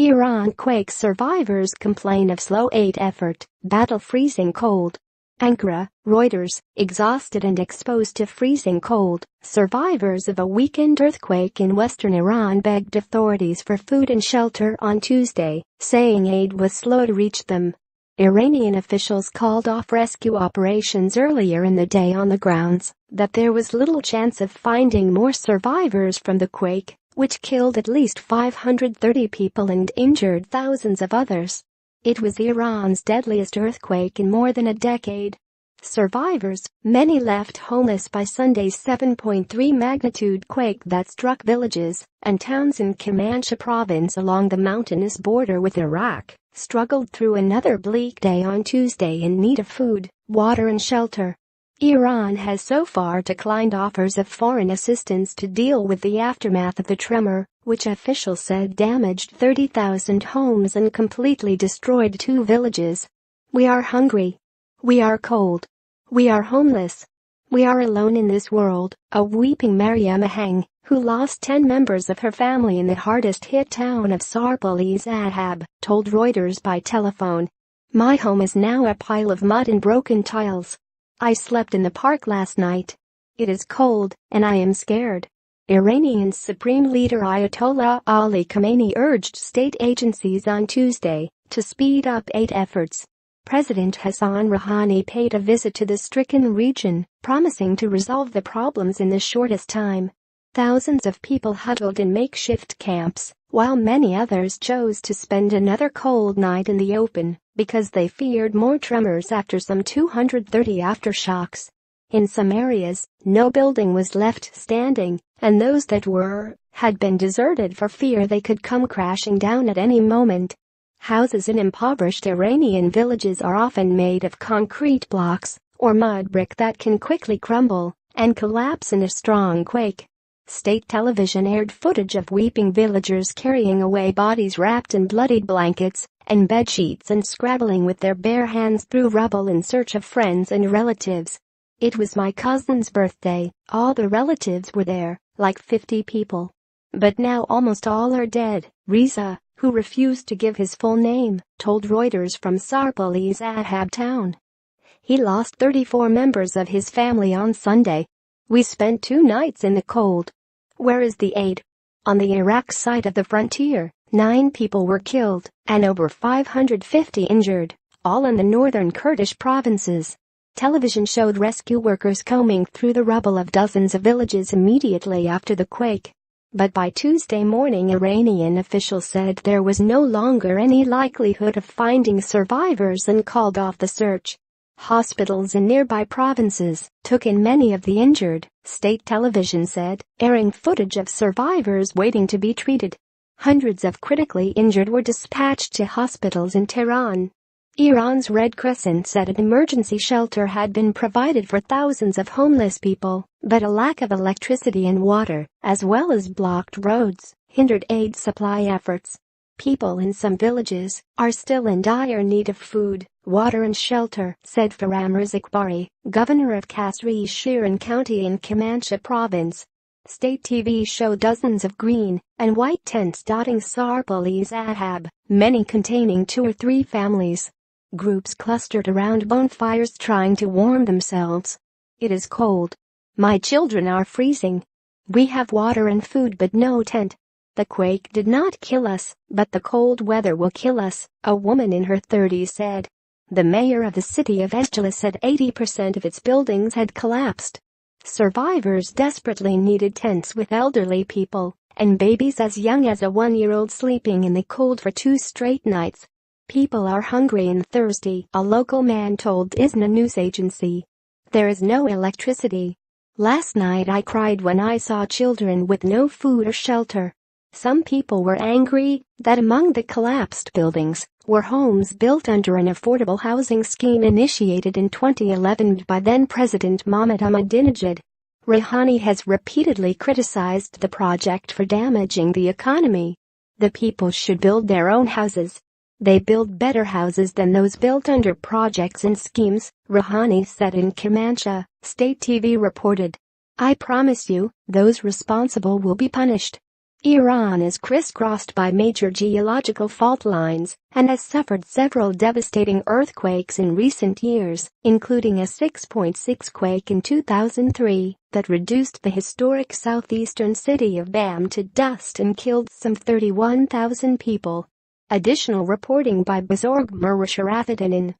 Iran quake survivors complain of slow aid effort, battle freezing cold. Ankara, Reuters, exhausted and exposed to freezing cold, survivors of a weekend earthquake in western Iran begged authorities for food and shelter on Tuesday, saying aid was slow to reach them. Iranian officials called off rescue operations earlier in the day on the grounds that there was little chance of finding more survivors from the quake, which killed at least 530 people and injured thousands of others. It was Iran's deadliest earthquake in more than a decade. Survivors, many left homeless by Sunday's 7.3 magnitude quake that struck villages and towns in Kermansheh province along the mountainous border with Iraq, struggled through another bleak day on Tuesday in need of food, water and shelter. Iran has so far declined offers of foreign assistance to deal with the aftermath of the tremor, which officials said damaged 30,000 homes and completely destroyed 2 villages. "We are hungry. We are cold. We are homeless. We are alone in this world," a weeping Maryam Ahang, who lost 10 members of her family in the hardest-hit town of Sarp-el-Zahab, told Reuters by telephone. "My home is now a pile of mud and broken tiles. I slept in the park last night. It is cold, and I am scared." Iranian Supreme Leader Ayatollah Ali Khamenei urged state agencies on Tuesday to speed up aid efforts. President Hassan Rouhani paid a visit to the stricken region, promising to resolve the problems in the shortest time. Thousands of people huddled in makeshift camps, while many others chose to spend another cold night in the open because they feared more tremors after some 230 aftershocks. In some areas, no building was left standing, and those that were had been deserted for fear they could come crashing down at any moment. Houses in impoverished Iranian villages are often made of concrete blocks or mud brick that can quickly crumble and collapse in a strong quake. State television aired footage of weeping villagers carrying away bodies wrapped in bloodied blankets and bedsheets and scrabbling with their bare hands through rubble in search of friends and relatives. "It was my cousin's birthday. All the relatives were there, like 50 people. But now almost all are dead," Reza, who refused to give his full name, told Reuters from Sarp-el-Zahab town. He lost 34 members of his family on Sunday. "We spent 2 nights in the cold. Where is the aid?" On the Iraq side of the frontier, 9 people were killed and over 550 injured, all in the northern Kurdish provinces. Television showed rescue workers combing through the rubble of dozens of villages immediately after the quake. But by Tuesday morning, Iranian officials said there was no longer any likelihood of finding survivors and called off the search. Hospitals in nearby provinces took in many of the injured, state television said, airing footage of survivors waiting to be treated. Hundreds of critically injured were dispatched to hospitals in Tehran. Iran's Red Crescent said an emergency shelter had been provided for thousands of homeless people, but a lack of electricity and water, as well as blocked roads, hindered aid supply efforts. People in some villages are still in dire need of food, water and shelter, said Faram Rizikbari, governor of Kasri Shirin County in Kermansheh province. State TV showed dozens of green and white tents dotting Sarp-el-Zahab, many containing 2 or 3 families. Groups clustered around bonfires trying to warm themselves. "It is cold. My children are freezing. We have water and food but no tent. The quake did not kill us, but the cold weather will kill us," a woman in her 30s said. The mayor of the city of Esjala said 80% of its buildings had collapsed. Survivors desperately needed tents with elderly people and babies as young as a 1-year-old sleeping in the cold for 2 straight nights. "People are hungry and thirsty," a local man told ISNA news agency. "There is no electricity. Last night I cried when I saw children with no food or shelter." Some people were angry that among the collapsed buildings were homes built under an affordable housing scheme initiated in 2011 by then-President Mohammad Ahmadinejad. Rouhani has repeatedly criticized the project for damaging the economy. "The people should build their own houses. They build better houses than those built under projects and schemes," Rouhani said in Kermansheh, state TV reported. "I promise you, those responsible will be punished." Iran is crisscrossed by major geological fault lines and has suffered several devastating earthquakes in recent years, including a 6.6 quake in 2003 that reduced the historic southeastern city of Bam to dust and killed some 31,000 people. Additional reporting by Bazorg Murasharafatinin